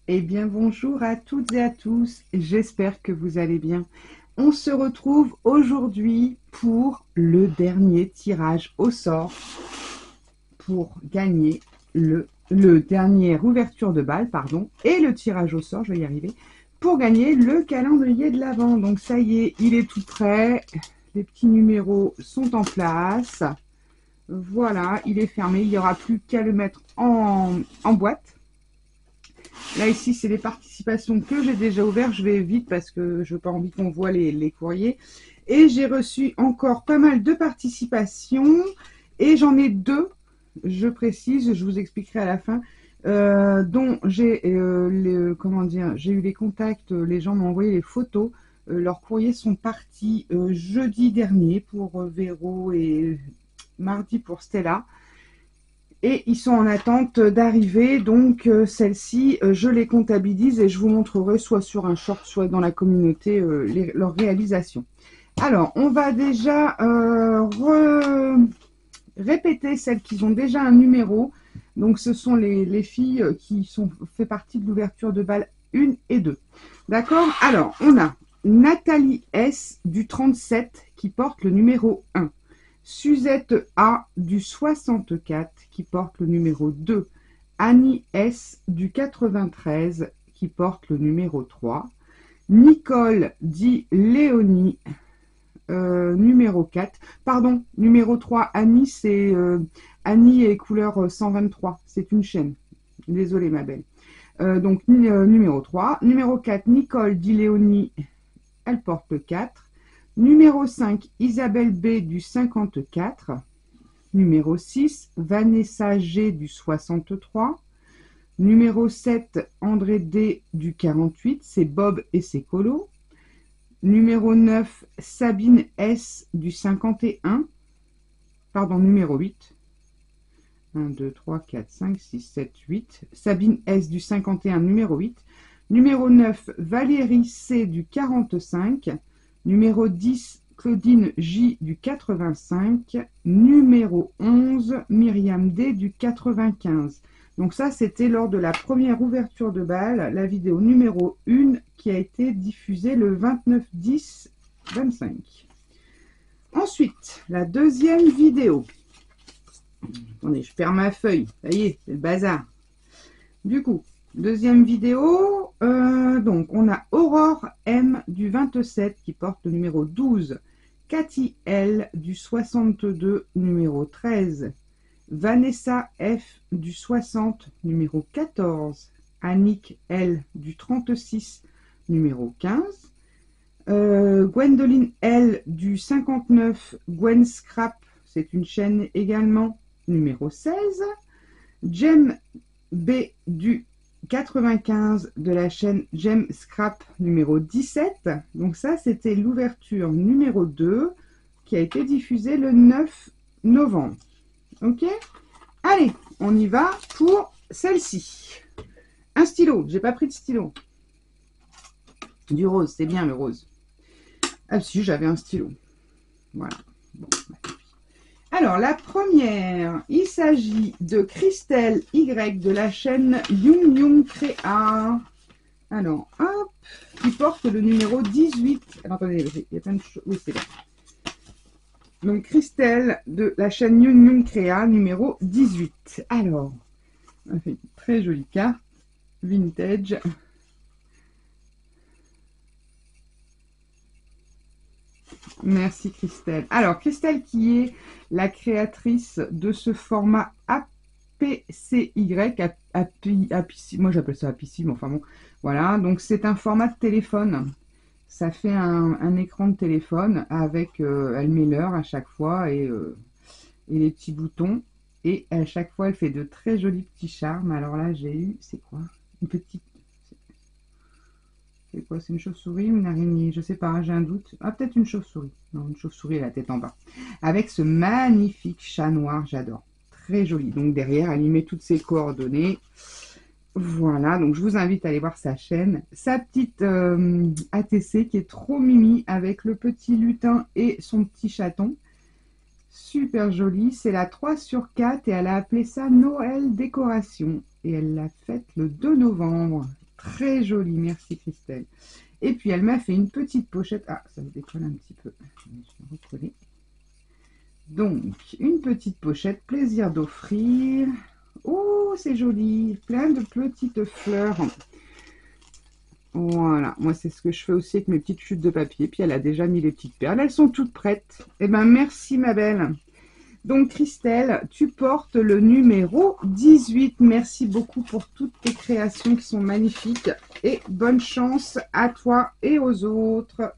Eh bien, bonjour à toutes et à tous, j'espère que vous allez bien. On se retrouve aujourd'hui pour le dernier tirage au sort pour gagner le dernière ouverture de balle, pardon, et le tirage au sort, je vais y arriver, pour gagner le calendrier de l'Avent. Donc ça y est, il est tout prêt, les petits numéros sont en place. Voilà, il est fermé, il n'y aura plus qu'à le mettre en boîte. Là, ici, c'est les participations que j'ai déjà ouvertes. Je vais vite parce que je n'ai pas envie qu'on voit les courriers. Et j'ai reçu encore pas mal de participations. Et j'en ai deux, je précise, je vous expliquerai à la fin, dont j'ai j'ai eu les contacts, les gens m'ont envoyé les photos. Leurs courriers sont partis jeudi dernier pour Véro et mardi pour Stella. Et ils sont en attente d'arriver, donc celles-ci, je les comptabilise et je vous montrerai soit sur un short, soit dans la communauté leur réalisation. Alors, on va déjà répéter celles qui ont déjà un numéro. Donc, ce sont les filles qui sont fait partie de l'ouverture de balle 1 et 2. D'accord? Alors, on a Nathalie S du 37 qui porte le numéro 1. Suzette A du 64 qui porte le numéro 2. Annie S du 93 qui porte le numéro 3. Nicole dit Léonie numéro 4. Pardon, numéro 3, Annie, c'est Annie est couleur 123. C'est une chaîne. Désolée ma belle. Donc numéro 3. Numéro 4, Nicole dit Léonie. Elle porte le 4. Numéro 5, Isabelle B du 54. Numéro 6, Vanessa G du 63. Numéro 7, André D du 48. C'est Bob et ses colos. Numéro 9, Sabine S du 51. Pardon, numéro 8. 1, 2, 3, 4, 5, 6, 7, 8. Sabine S du 51, numéro 8. Numéro 9, Valérie C du 45. Numéro 10, Claudine J du 85. Numéro 11, Myriam D du 95. Donc ça, c'était lors de la première ouverture de balle, la vidéo numéro 1 qui a été diffusée le 29/10/25. Ensuite, la deuxième vidéo. Attendez, je perds ma feuille. Ça y est, c'est le bazar. Du coup, deuxième vidéo, donc on a Aurore M du 27 qui porte le numéro 12, Cathy L du 62, numéro 13, Vanessa F du 60, numéro 14, Annick L du 36, numéro 15, Gwendoline L du 59, Gwen Scrap, c'est une chaîne également, numéro 16, Jem B du 95 de la chaîne Jem Scrap numéro 17. Donc ça, c'était l'ouverture numéro 2 qui a été diffusée le 9 novembre. Ok? Allez, on y va pour celle-ci. Un stylo. J'ai pas pris de stylo. Du rose, c'est bien le rose. Ah si, j'avais un stylo. Voilà. Bon, alors, la première, il s'agit de Christelle Y de la chaîne Young Young Créa. Alors, hop, qui porte le numéro 18. Alors, attendez, il y a plein de choses. Oui, c'est là. Donc, Christelle de la chaîne Young Young Créa, numéro 18. Alors, on a fait une très jolie carte. Vintage. Merci Christelle. Alors, Christelle qui est la créatrice de ce format APCY, moi j'appelle ça APCY, mais enfin bon, voilà. Donc, c'est un format de téléphone. Ça fait un écran de téléphone avec, elle met l'heure à chaque fois et les petits boutons. Et à chaque fois, elle fait de très jolis petits charmes. Alors là, j'ai eu, c'est quoi? Une petite... C'est quoi? C'est une chauve-souris ou une araignée? Je sais pas, j'ai un doute. Ah, peut-être une chauve-souris. Non, une chauve-souris, la tête en bas. Avec ce magnifique chat noir, j'adore. Très joli. Donc derrière, elle y met toutes ses coordonnées. Voilà, donc je vous invite à aller voir sa chaîne. Sa petite ATC qui est trop mimi avec le petit lutin et son petit chaton. Super jolie. C'est la 3/4 et elle a appelé ça Noël décoration. Et elle l'a faite le 2 novembre. Très jolie, merci Christelle. Et puis elle m'a fait une petite pochette. Ah, ça me décolle un petit peu. Je vais recoller. Donc, une petite pochette, plaisir d'offrir. Oh, c'est joli, plein de petites fleurs. Voilà, moi c'est ce que je fais aussi avec mes petites chutes de papier. Puis elle a déjà mis les petites perles, elles sont toutes prêtes. Eh ben merci ma belle. Donc Christelle, tu portes le numéro 18. Merci beaucoup pour toutes tes créations qui sont magnifiques. Et bonne chance à toi et aux autres.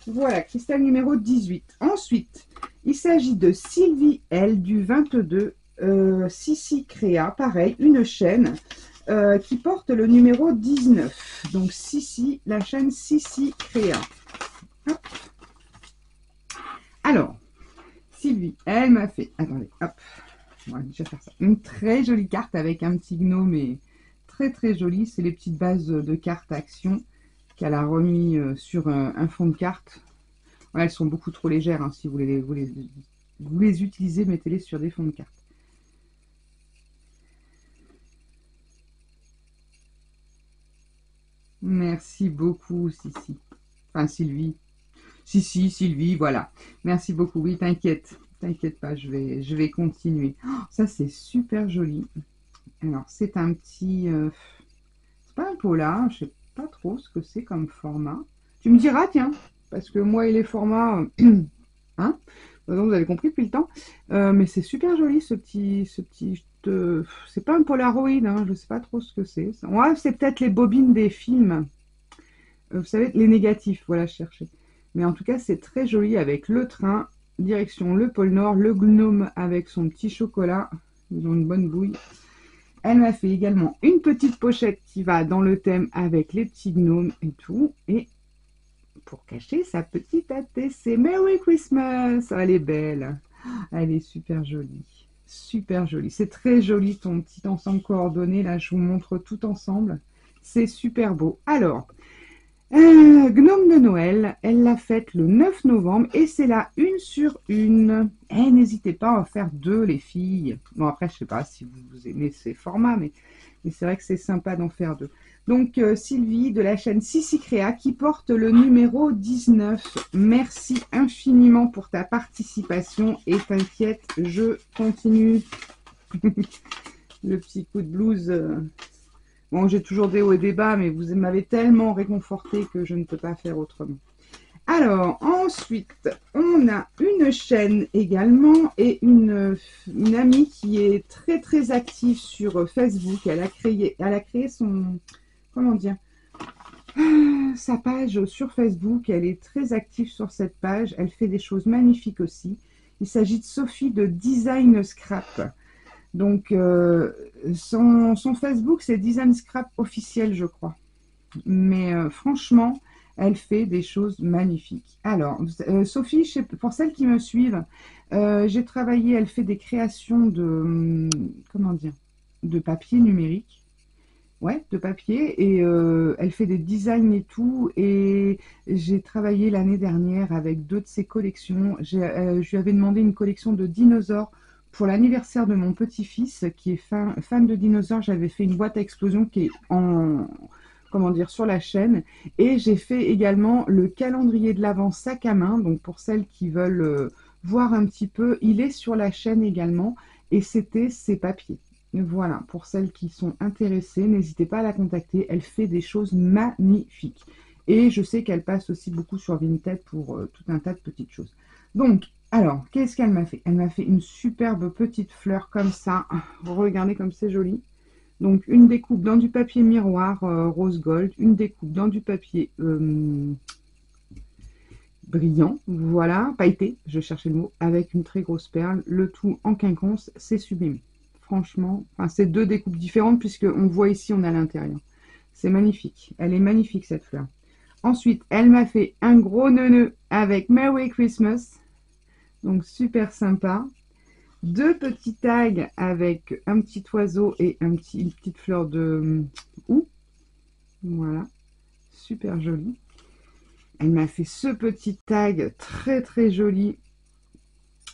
Voilà, Christelle numéro 18. Ensuite, il s'agit de Sylvie L du 22. Sissi Créa, pareil, une chaîne qui porte le numéro 19. Donc Sissi, la chaîne Sissi Créa. Hop. Alors, Sylvie, elle m'a fait, attendez, hop, on va déjà faire ça. Une très jolie carte avec un petit gnome et très très jolie. C'est les petites bases de cartes action qu'elle a remis sur un fond de carte. Ouais, elles sont beaucoup trop légères, hein, si vous les utilisez, mettez-les sur des fonds de cartes. Merci beaucoup, Sissi. Enfin, Sylvie. Sylvie, voilà. Merci beaucoup. Oui, t'inquiète. T'inquiète pas, je vais continuer. Oh, ça, c'est super joli. Alors, c'est un petit... c'est pas un polar, je sais pas trop ce que c'est comme format. Tu me diras, tiens, parce que moi et les formats... hein, vous avez compris depuis le temps. Mais c'est super joli, ce petit... c'est pas un Polaroid, hein, je sais pas trop ce que c'est. Ouais, c'est peut-être les bobines des films. Vous savez, les négatifs, voilà, je cherchais. Mais en tout cas, c'est très joli avec le train, direction le pôle Nord, le gnome avec son petit chocolat. Ils ont une bonne bouille. Elle m'a fait également une petite pochette qui va dans le thème avec les petits gnomes et tout. Et pour cacher sa petite ATC. Merry Christmas! Elle est belle. Elle est super jolie. Super jolie. C'est très joli ton petit ensemble coordonné. Là, je vous montre tout ensemble. C'est super beau. Alors, Gnome de Noël, elle l'a faite le 9 novembre et c'est la 1/1. N'hésitez pas à en faire 2 les filles. Bon après je sais pas si vous aimez ces formats mais c'est vrai que c'est sympa d'en faire 2. Donc Sylvie de la chaîne Sissi Créa qui porte le numéro 19. Merci infiniment pour ta participation et t'inquiète, je continue. Le petit coup de blues... Bon, j'ai toujours des hauts et des bas, mais vous m'avez tellement réconforté que je ne peux pas faire autrement. Alors, ensuite, on a une chaîne également et une amie qui est très très active sur Facebook. Elle a créé son, comment dire, sa page sur Facebook. Elle est très active sur cette page. Elle fait des choses magnifiques aussi. Il s'agit de Sophie de Design Scrap. Donc, son Facebook, c'est Design Scrap officiel, je crois. Mais franchement, elle fait des choses magnifiques. Alors, Sophie, pour celles qui me suivent, j'ai travaillé, elle fait des créations de, comment dire, de papier numérique. Ouais, de papier. Et elle fait des designs et tout. Et j'ai travaillé l'année dernière avec 2 de ses collections. Je lui avais demandé une collection de dinosaures pour l'anniversaire de mon petit-fils qui est fan de dinosaures. J'avais fait une boîte à explosion qui est en, comment dire, sur la chaîne. Et j'ai fait également le calendrier de l'Avent sac à main. Donc pour celles qui veulent voir un petit peu, il est sur la chaîne également. Et c'était ses papiers. Voilà, pour celles qui sont intéressées, n'hésitez pas à la contacter. Elle fait des choses magnifiques. Et je sais qu'elle passe aussi beaucoup sur Vinted pour tout un tas de petites choses. Donc, alors, qu'est-ce qu'elle m'a fait? Elle m'a fait une superbe petite fleur comme ça. Regardez comme c'est joli. Donc, une découpe dans du papier miroir rose gold. Une découpe dans du papier brillant. Voilà, pailleté, je cherchais le mot, avec une très grosse perle. Le tout en quinconce, c'est sublime. Franchement, enfin, c'est 2 découpes différentes puisqu'on voit ici, on a l'intérieur. C'est magnifique. Elle est magnifique cette fleur. Ensuite, elle m'a fait un gros neuneu avec Merry Christmas. Donc super sympa. 2 petits tags avec un petit oiseau et une petite fleur de houx. Voilà, super joli. Elle m'a fait ce petit tag très très joli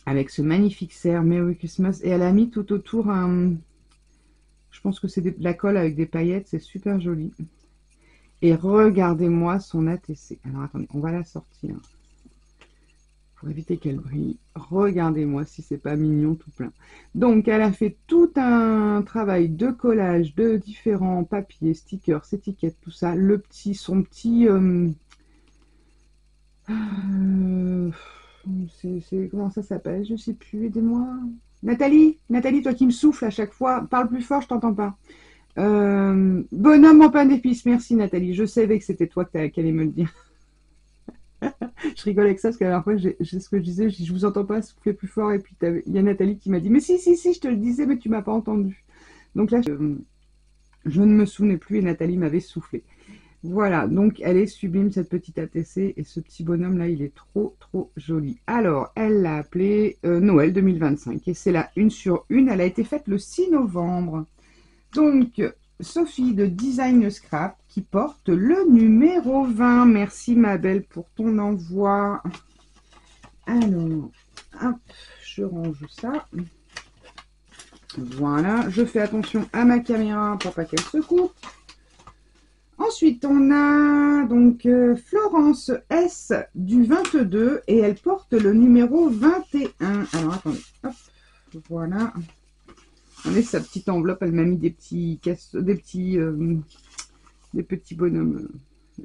avec ce magnifique cerf Merry Christmas, et elle a mis tout autour je pense que c'est de la colle avec des paillettes, c'est super joli. Et regardez-moi son ATC. Alors attendez, on va la sortir pour éviter qu'elle brille. Regardez-moi si c'est pas mignon tout plein. Donc elle a fait tout un travail de collage de différents papiers, stickers, étiquettes, tout ça. Son petit comment ça s'appelle? Je sais plus, aidez-moi. Nathalie, Nathalie, toi qui me souffles à chaque fois, parle plus fort, je t'entends pas. Bonhomme en pain d'épices, merci Nathalie. Je savais que c'était toi qui allais me le dire. Je rigole avec ça parce qu'à la dernière fois, j'ai ce que je disais, je vous entends pas, soufflez plus fort. Et puis il y a Nathalie qui m'a dit, mais si, si, si, je te le disais, mais tu m'as pas entendu. Donc là, je ne me souvenais plus et Nathalie m'avait soufflé. Voilà, donc elle est sublime cette petite ATC et ce petit bonhomme là, il est trop trop joli. Alors, elle l'a appelé Noël 2025 et c'est la 1 sur 1, elle a été faite le 6 novembre. Donc, Sophie de Design Scrap qui porte le numéro 20. Merci ma belle pour ton envoi. Alors, hop, je range ça. Voilà, je fais attention à ma caméra pour pas qu'elle se coupe. Ensuite, on a donc Florence S du 22 et elle porte le numéro 21. Alors, attendez, hop, voilà. On est sa petite enveloppe, elle m'a mis des petits bonhommes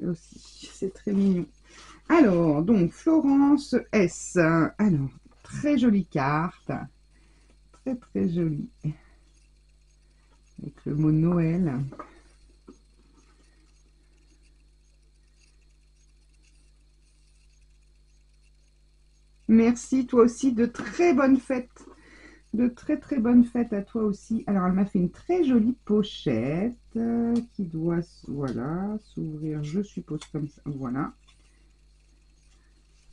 aussi. C'est très mignon. Alors, donc, Florence S. Alors, très jolie carte. Très, très jolie. Avec le mot Noël. Merci, toi aussi, de très bonnes fêtes. De très très bonnes fêtes à toi aussi. Alors, elle m'a fait une très jolie pochette qui doit, voilà, s'ouvrir, je suppose, comme ça. Voilà.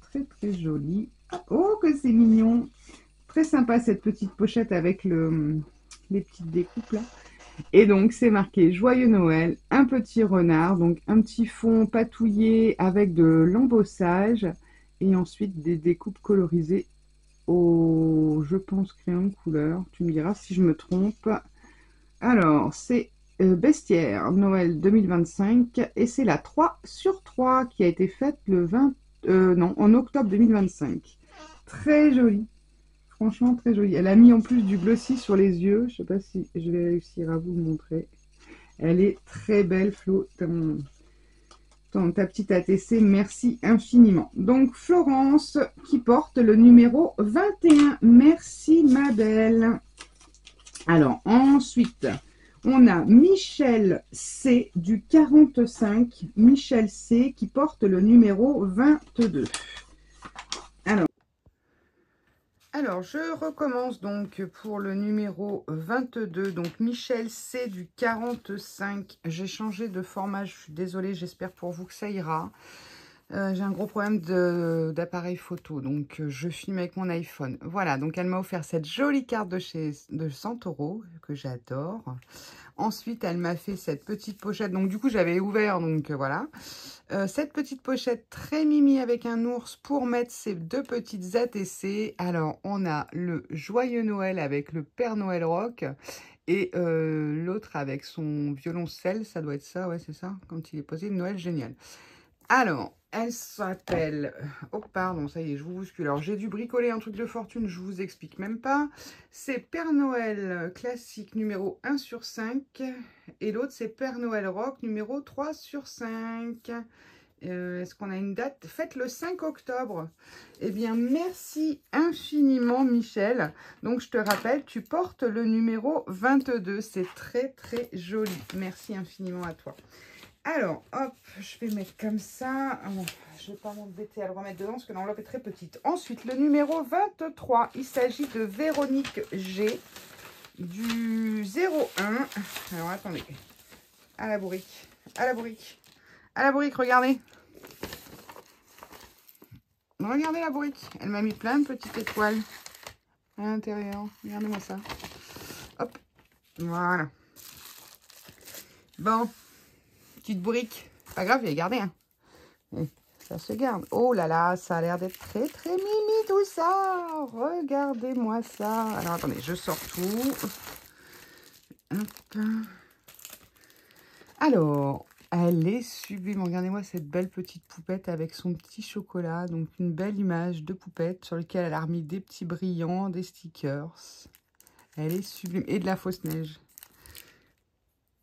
Très très jolie. Oh, que c'est mignon. Très sympa cette petite pochette avec les petites découpes là. Et donc, c'est marqué Joyeux Noël, un petit renard, donc un petit fond patouillé avec de l'embossage et ensuite des découpes colorisées au, je pense, crayon couleur. Tu me diras si je me trompe. Alors, c'est Bestiaire Noël 2025 et c'est la 3 sur 3 qui a été faite le 20, non, en octobre 2025. Très jolie. Franchement, très jolie. Elle a mis en plus du glossy sur les yeux. Je sais pas si je vais réussir à vous le montrer. Elle est très belle, Flo. Ta petite ATC, merci infiniment. Donc, Florence qui porte le numéro 21. Merci, ma belle. Alors, ensuite, on a Michel C du 45. Michel C qui porte le numéro 22. Alors, je recommence donc pour le numéro 22. Donc, Michel C du 45. J'ai changé de format, je suis désolée, j'espère pour vous que ça ira. J'ai un gros problème d'appareil photo, donc je filme avec mon iPhone. Voilà, donc elle m'a offert cette jolie carte de Santoro, que j'adore. Ensuite, elle m'a fait cette petite pochette. Donc, du coup, j'avais ouvert, donc voilà. Cette petite pochette très mimi avec un ours pour mettre ces 2 petites ATC. Alors, on a le Joyeux Noël avec le Père Noël rock. Et l'autre avec son violoncelle. Ça doit être ça, ouais, c'est ça. Quand il est posé, Noël génial. Alors, elle s'appelle... Oh, pardon, ça y est, je vous bouscule. Alors, j'ai dû bricoler un truc de fortune, je vous explique même pas. C'est Père Noël classique numéro 1 sur 5. Et l'autre, c'est Père Noël rock numéro 3 sur 5. Est-ce qu'on a une date? Faites le 5 octobre. Eh bien, merci infiniment, Michel. Donc, je te rappelle, tu portes le numéro 22. C'est très, très joli. Merci infiniment à toi. Alors, hop, je vais mettre comme ça. Oh, je ne vais pas m'embêter à le remettre dedans parce que l'enveloppe est très petite. Ensuite, le numéro 23. Il s'agit de Véronique G du 01. Alors, attendez. À la bourrique. À la bourrique. À la bourrique, regardez. Regardez la bourrique. Elle m'a mis plein de petites étoiles. à l'intérieur. Regardez-moi ça. Hop, voilà. Bon, petite bourrique. Pas grave, je vais garder. Hein. Et ça se garde. Oh là là, ça a l'air d'être très très mimi tout ça. Regardez-moi ça. Alors attendez, je sors tout. Hop. Alors, elle est sublime. Regardez-moi cette belle petite poupette avec son petit chocolat. Donc une belle image de poupette sur laquelle elle a remis des petits brillants, des stickers. Elle est sublime. Et de la fausse neige.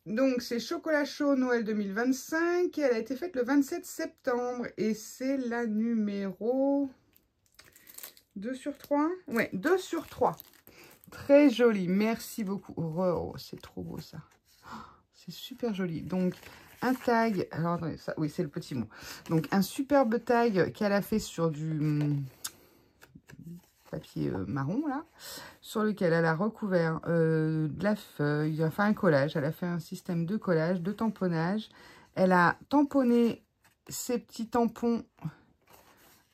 Donc, c'est Chocolat Chaud Noël 2025. Et elle a été faite le 27 septembre. Et c'est la numéro 2 sur 3. Ouais, 2 sur 3. Très jolie. Merci beaucoup. Oh, c'est trop beau ça. C'est super joli. Donc, un tag. Alors, attendez, ça, oui, c'est le petit mot. Donc, un superbe tag qu'elle a fait sur du papier marron là, sur lequel elle a recouvert de la feuille, enfin un collage. Elle a fait un système de collage, de tamponnage. Elle a tamponné ces petits tampons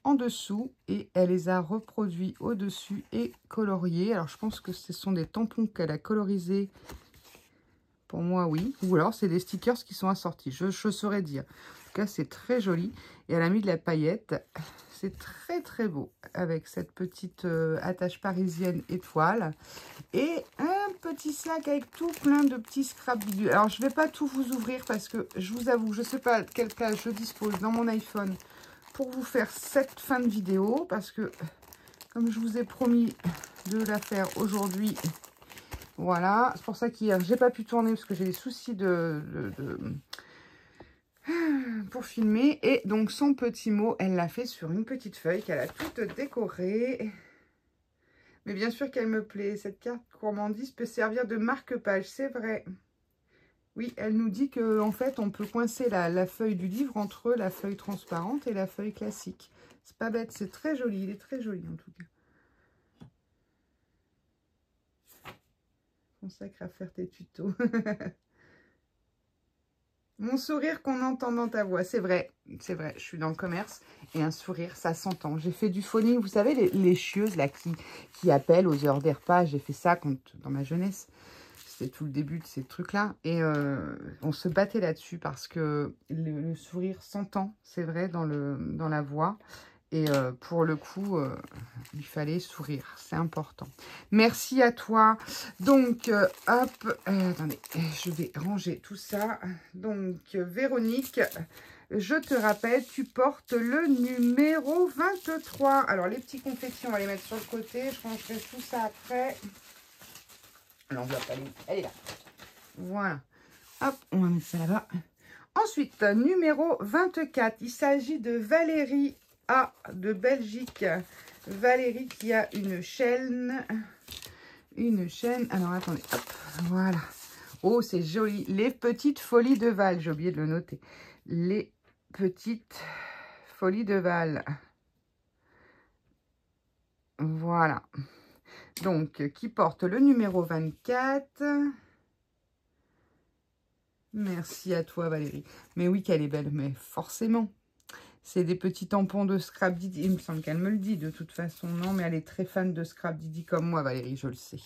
en dessous et elle les a reproduits au-dessus et coloriés. Alors je pense que ce sont des tampons qu'elle a colorisés. Pour moi, oui. Ou alors c'est des stickers qui sont assortis. Je saurais dire. En tout cas, c'est très joli. Et elle a mis de la paillette. C'est très très beau avec cette petite attache parisienne étoile et un petit sac avec tout plein de petits scrap bidules. Alors je vais pas tout vous ouvrir parce que je vous avoue, je sais pas quelle place je dispose dans mon iPhone pour vous faire cette fin de vidéo parce que comme je vous ai promis de la faire aujourd'hui, voilà, c'est pour ça qu'hier j'ai pas pu tourner parce que j'ai des soucis pour filmer. Et donc son petit mot, elle l'a fait sur une petite feuille qu'elle a toute décorée. Mais bien sûr qu'elle me plaît. Cette carte gourmandise peut servir de marque-page, c'est vrai. Oui, elle nous dit que en fait on peut coincer la feuille du livre entre la feuille transparente et la feuille classique. C'est pas bête, c'est très joli, il est très joli en tout cas. Consacre à faire tes tutos. Mon sourire qu'on entend dans ta voix, c'est vrai, je suis dans le commerce et un sourire, ça s'entend. J'ai fait du phoning, vous savez, les chieuses là qui appellent aux heures des repas, j'ai fait ça dans ma jeunesse. C'était tout le début de ces trucs-là et on se battait là-dessus parce que le sourire s'entend, c'est vrai, dans la voix. Et pour le coup, il fallait sourire, c'est important. Merci à toi. Donc, hop, attendez, je vais ranger tout ça. Donc, Véronique, je te rappelle, tu portes le numéro 23. Alors, les petits confettis, on va les mettre sur le côté. Je rangerai tout ça après. L'enveloppe, elle est là. Voilà. Hop, on va mettre ça là-bas. Ensuite, numéro 24. Il s'agit de Valérie de Belgique. Valérie qui a une chaîne. Alors, attendez. Hop, voilà. Oh, c'est joli. Les petites folies de Val. J'ai oublié de le noter. Les petites folies de Val. Voilà. Donc, qui porte le numéro 24. Merci à toi, Valérie. Mais oui, qu'elle est belle. Mais forcément. C'est des petits tampons de Scrap Didi. Il me semble qu'elle me le dit de toute façon. Non, mais elle est très fan de Scrap Didi comme moi, Valérie, je le sais.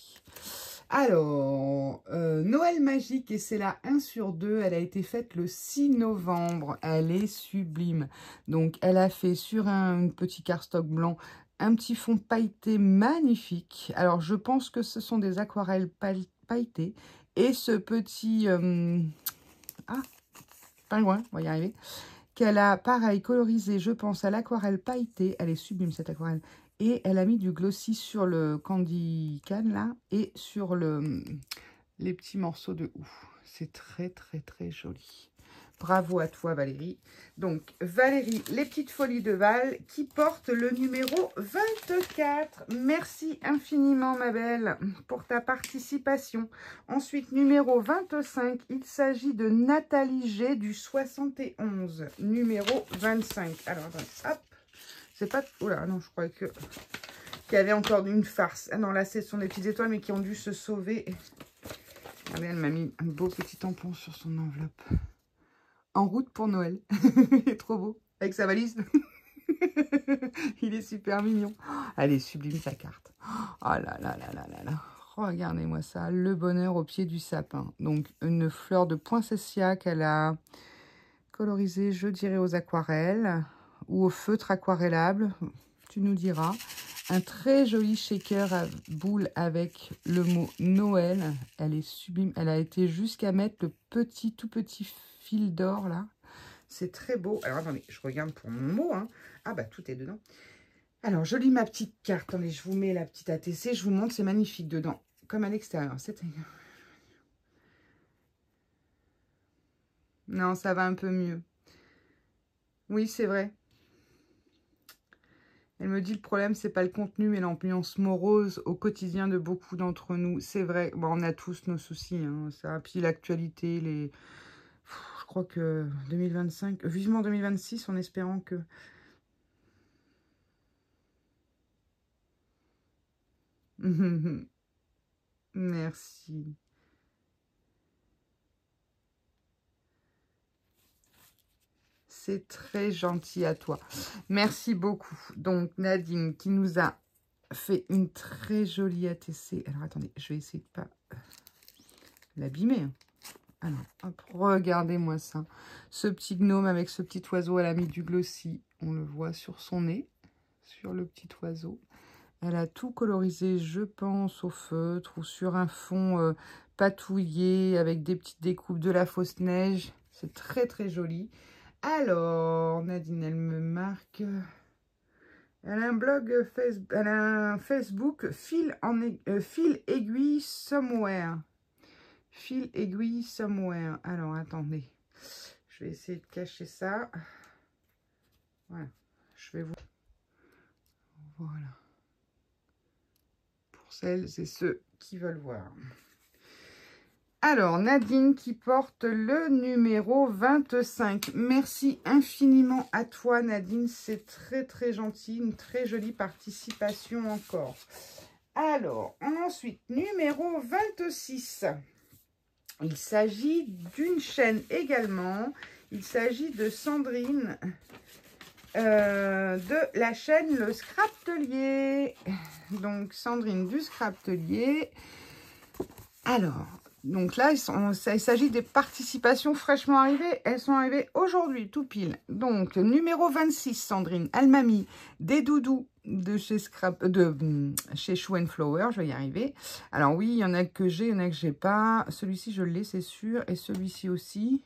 Alors, Noël magique, et c'est la 1 sur 2. Elle a été faite le 6 novembre. Elle est sublime. Donc, elle a fait sur un petit cardstock blanc un petit fond pailleté magnifique. Alors, je pense que ce sont des aquarelles pailletées. Et ce petit... pingouin, on va y arriver. Qu'elle a, pareil, colorisé, je pense, à l'aquarelle pailletée. Elle est sublime, cette aquarelle. Et elle a mis du glossy sur le candy can, là, et sur les petits morceaux de houx. C'est très, très, très joli. Bravo à toi, Valérie. Donc, Valérie, les petites folies de Val, qui porte le numéro 24. Merci infiniment, ma belle, pour ta participation. Ensuite, numéro 25, il s'agit de Nathalie G du 71. Numéro 25. Alors, attendez, hop. C'est pas... Oula, non, je croyais qu'il y avait encore une farce. Ah non, là, ce sont des petites étoiles, mais qui ont dû se sauver. Regardez, elle m'a mis un beau petit tampon sur son enveloppe. En route pour Noël. Il est trop beau. Avec sa valise. Il est super mignon. Elle est sublime, sa carte. Oh là là là là là là. Regardez-moi ça. Le bonheur au pied du sapin. Donc, une fleur de poinsettia qu'elle a colorisée, je dirais, aux aquarelles ou au feutre aquarellable. Tu nous diras. Un très joli shaker à boule avec le mot Noël. Elle est sublime. Elle a été jusqu'à mettre le tout petit fil d'or là. C'est très beau. Alors attendez, je regarde pour mon mot. Hein. Ah bah tout est dedans. Alors je lis ma petite carte. Attendez, je vous mets la petite ATC. Je vous montre, c'est magnifique dedans. Comme à l'extérieur. Non, ça va un peu mieux. Oui, c'est vrai. Elle me dit le problème, c'est pas le contenu, mais l'ambiance morose au quotidien de beaucoup d'entre nous. C'est vrai, bon, on a tous nos soucis, hein, ça. Puis l'actualité, je crois que 2025, vivement 2026, en espérant que... Merci. C'est très gentil à toi. Merci beaucoup. Donc, Nadine qui nous a fait une très jolie ATC. Alors, attendez, je vais essayer de pas l'abîmer. Hein. Alors, hop, regardez-moi ça. Ce petit gnome avec ce petit oiseau, elle a mis du glossy. On le voit sur son nez, sur le petit oiseau. Elle a tout colorisé, je pense, au feutre ou sur un fond patouillé avec des petites découpes de la fausse neige. C'est très, très joli. Alors, Nadine, elle me marque... Elle a un blog Facebook, elle a un Facebook, fil aiguille somewhere. Fil aiguille somewhere. Alors, attendez. Je vais essayer de cacher ça. Voilà. Je vais vous... Voilà. Pour celles et ceux qui veulent voir. Alors, Nadine qui porte le numéro 25. Merci infiniment à toi, Nadine. C'est très, très gentil. Une très jolie participation encore. Alors, ensuite, numéro 26. Il s'agit d'une chaîne également. Il s'agit de Sandrine de la chaîne Le Scraptelier. Donc, Sandrine du Scraptelier. Alors... Donc là, il s'agit des participations fraîchement arrivées. Elles sont arrivées aujourd'hui, tout pile. Donc, numéro 26, Sandrine. Elle m'a mis des doudous de chez Shoe & Flower. Je vais y arriver. Alors oui, il y en a que j'ai, il y en a que j'ai pas. Celui-ci, je l'ai, c'est sûr. Et celui-ci aussi.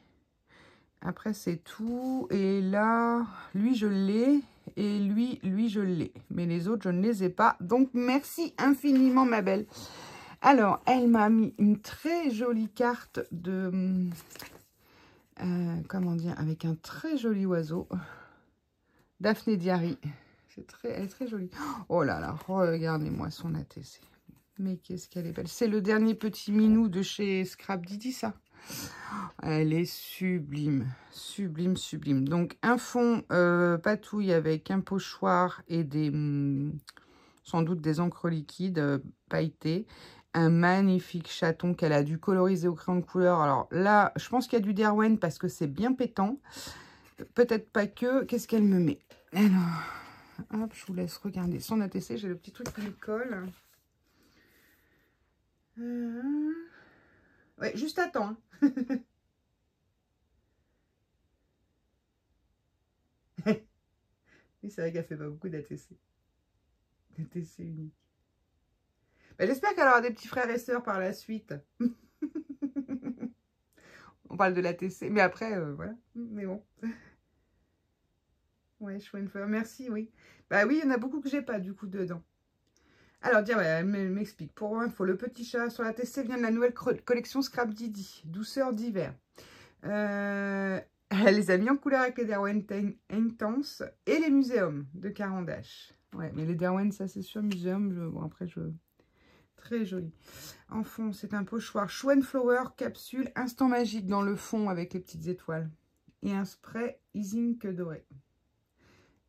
Après, c'est tout. Et là, lui, je l'ai. Et lui, je l'ai. Mais les autres, je ne les ai pas. Donc, merci infiniment, ma belle. Alors, elle m'a mis une très jolie carte de... comment dire? Avec un très joli oiseau. Daphné Diary. Elle est très jolie. Oh là là, regardez-moi son ATC. Mais qu'est-ce qu'elle est belle. C'est le dernier petit minou de chez Scrap Didi, ça. Elle est sublime. Sublime, sublime. Donc, un fond patouille avec un pochoir et des... sans doute des encres liquides pailletées. Un magnifique chaton qu'elle a dû coloriser au crayon de couleur. Alors là, je pense qu'il y a du Derwent parce que c'est bien pétant. Peut-être pas que. Qu'est-ce qu'elle me met? Alors, hop, je vous laisse regarder son ATC. J'ai le petit truc qui me colle. Ouais, juste à temps. Hein. Oui, c'est vrai qu'elle fait pas beaucoup d'ATC. ATC unique. J'espère qu'elle aura des petits frères et sœurs par la suite. On parle de l'ATC, mais après, voilà. Mais bon. Ouais, Shoe & Flower, merci, oui. Bah oui, il y en a beaucoup que j'ai pas, du coup, dedans. Alors, tiens, ouais, elle m'explique. Pour info, le petit chat sur l'ATC vient de la nouvelle collection Scrap Didi, douceur d'hiver. Elle les a mis en couleur avec les Derwent Intense et les Muséums de Carandache. Ouais, mais les Derwent, ça c'est sûr, Muséum, bon, après, très joli. En fond, c'est un pochoir Shoe & Flower, capsule, instant magique dans le fond avec les petites étoiles. Et un spray Ink doré.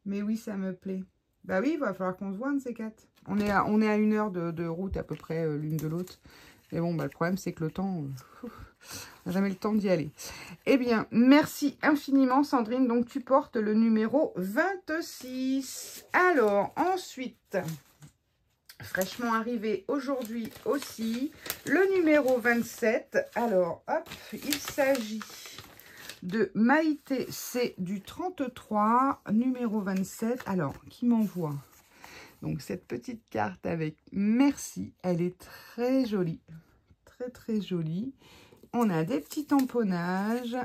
Mais oui, ça me plaît. Bah oui, il va falloir qu'on se voit, un de ces quatre. On est à 1 heure de route à peu près l'une de l'autre. Mais bon, bah, le problème, c'est que le temps, on n'a jamais le temps d'y aller. Eh bien, merci infiniment, Sandrine. Donc, tu portes le numéro 26. Alors, ensuite... fraîchement arrivé aujourd'hui aussi, le numéro 27. Alors, hop, il s'agit de Maïté, c'est du 33, numéro 27. Alors, qui m'envoie donc cette petite carte avec merci, elle est très jolie, très jolie. On a des petits tamponnages,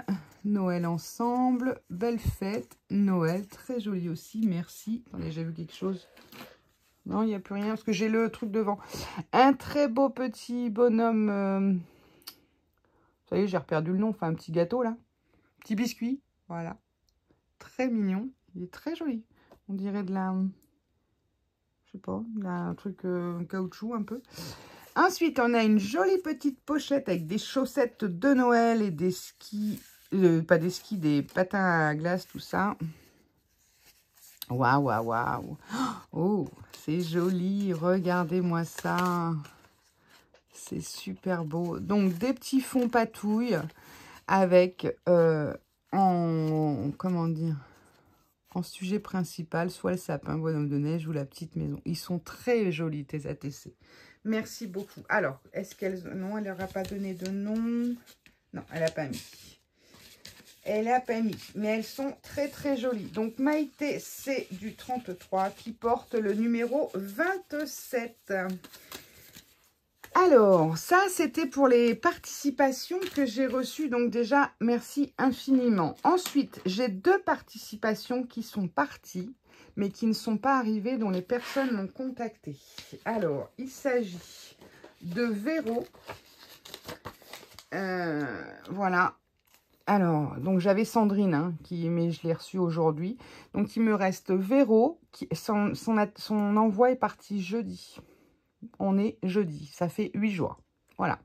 Noël ensemble, belle fête, Noël, très joli aussi, merci. Attendez, j'ai vu quelque chose. Non, il n'y a plus rien parce que j'ai le truc devant. Un très beau petit bonhomme. Ça y est, j'ai reperdu le nom. Enfin, un petit gâteau là. Petit biscuit. Voilà. Très mignon. Il est très joli. On dirait de la... Je sais pas, un truc caoutchouc un peu. Ensuite, on a une jolie petite pochette avec des chaussettes de Noël et des skis. Pas des skis, des patins à glace, tout ça. Waouh, waouh, waouh. Oh, c'est joli. Regardez-moi ça. C'est super beau. Donc, des petits fonds patouilles avec, comment dire, en sujet principal, soit le sapin, bonhomme de neige ou la petite maison. Ils sont très jolis, tes ATC. Merci beaucoup. Alors, est-ce qu'elle... Non, elle n'aura pas donné de nom. Non, elle n'a pas mis. Elle n'a pas mis, mais elles sont très jolies. Donc, Maïté, c'est du 33 qui porte le numéro 27. Alors, ça, c'était pour les participations que j'ai reçues. Donc, déjà, merci infiniment. Ensuite, j'ai 2 participations qui sont parties, mais qui ne sont pas arrivées, dont les personnes m'ont contacté. Alors, il s'agit de Véro. Voilà. Alors, donc j'avais Sandrine, hein, mais je l'ai reçue aujourd'hui. Donc, il me reste Véro. Son envoi est parti jeudi. On est jeudi. Ça fait 8 jours. Voilà.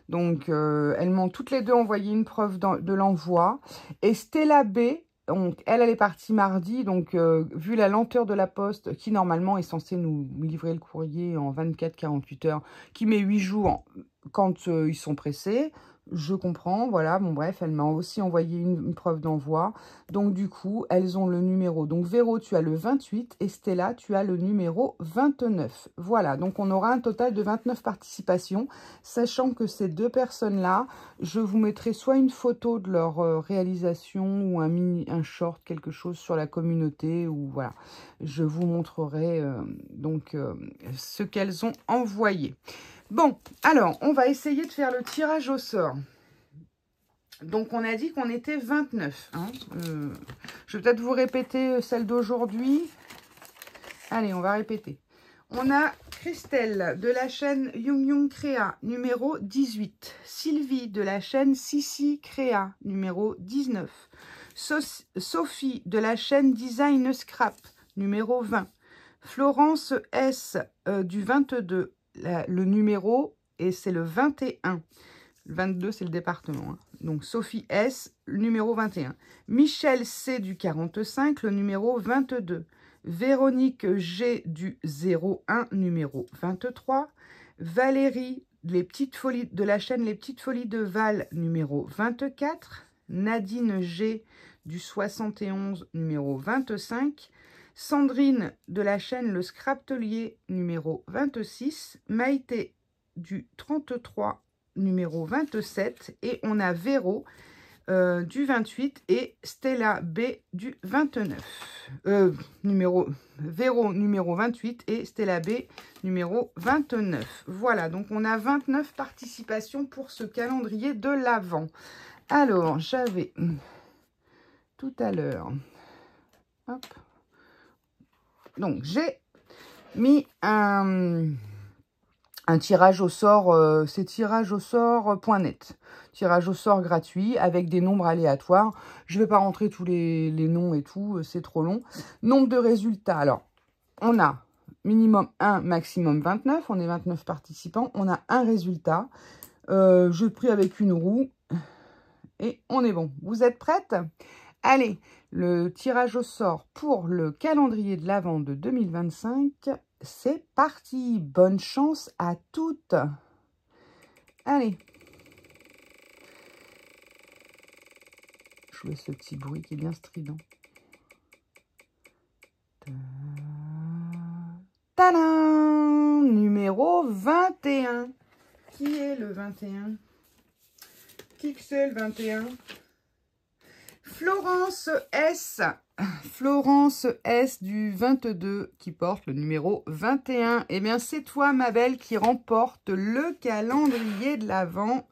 Donc, elles m'ont toutes les deux envoyé une preuve de l'envoi. Et Stella B, donc, elle est partie mardi. Donc, vu la lenteur de la poste, qui normalement est censée nous livrer le courrier en 24-48 heures, qui met 8 jours quand ils sont pressés, je comprends, voilà, bon bref, elle m'a aussi envoyé une preuve d'envoi. Donc du coup, elles ont le numéro. Donc Véro, tu as le 28 et Stella, tu as le numéro 29. Voilà, donc on aura un total de 29 participations, sachant que ces 2 personnes-là, je vous mettrai soit une photo de leur réalisation ou un short, quelque chose sur la communauté, ou voilà, je vous montrerai ce qu'elles ont envoyé. Bon, alors, on va essayer de faire le tirage au sort. Donc, on a dit qu'on était 29. Hein. Je vais peut-être vous répéter celle d'aujourd'hui. Allez, on va répéter. On a Christelle de la chaîne Yung Yung Créa, numéro 18. Sylvie de la chaîne Sissi Créa, numéro 19. Sophie de la chaîne Design Scrap, numéro 20. Florence S du 22. Le numéro, et c'est le 21. Le 22, c'est le département. Hein. Donc, Sophie S, le numéro 21. Michel C du 45, le numéro 22. Véronique G du 01, numéro 23. Valérie les petites folies, de la chaîne Les Petites Folies de Val, numéro 24. Nadine G du 71, numéro 25. Sandrine de la chaîne Le Scraptelier, numéro 26. Maïté du 33, numéro 27. Et on a Véro du 28 et Stella B du 29. Véro numéro 28 et Stella B numéro 29. Voilà, donc on a 29 participations pour ce calendrier de l'Avent. Alors, j'avais tout à l'heure... Hop. Donc, j'ai mis un tirage au sort, c'est tirage au sort.net. Tirage au sort gratuit avec des nombres aléatoires. Je ne vais pas rentrer tous les noms et tout, c'est trop long. Nombre de résultats. Alors, on a minimum 1, maximum 29. On est 29 participants. On a un résultat. Je prie avec une roue. Et on est bon. Vous êtes prêtes? Allez, le tirage au sort pour le calendrier de l'Avent de 2025, c'est parti. Bonne chance à toutes. Allez. Jouer ce petit bruit qui est bien strident. Tadam! 21. Qui est le 21? Qui que c'est le 21? Florence S. Florence S du 22 qui porte le numéro 21. Eh bien, c'est toi, ma belle, qui remporte le calendrier de l'Avent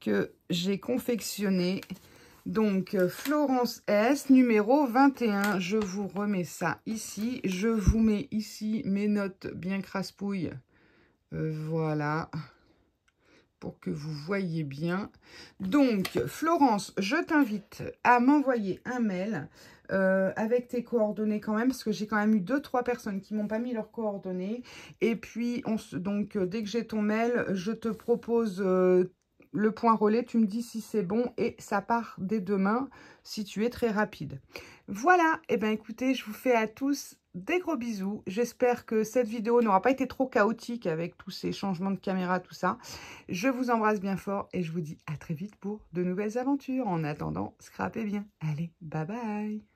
que j'ai confectionné. Donc, Florence S, numéro 21. Je vous remets ça ici. Je vous mets ici mes notes bien craspouilles. Voilà. Pour que vous voyez bien. Donc, Florence, je t'invite à m'envoyer un mail avec tes coordonnées quand même, parce que j'ai quand même eu 2-3 personnes qui m'ont pas mis leurs coordonnées. Et puis, donc, dès que j'ai ton mail, je te propose le point relais. Tu me dis si c'est bon et ça part dès demain, si tu es très rapide. Voilà, et bien écoutez, je vous fais à tous des gros bisous. J'espère que cette vidéo n'aura pas été trop chaotique avec tous ces changements de caméra, tout ça. Je vous embrasse bien fort et je vous dis à très vite pour de nouvelles aventures. En attendant, scrapez bien. Allez, bye bye.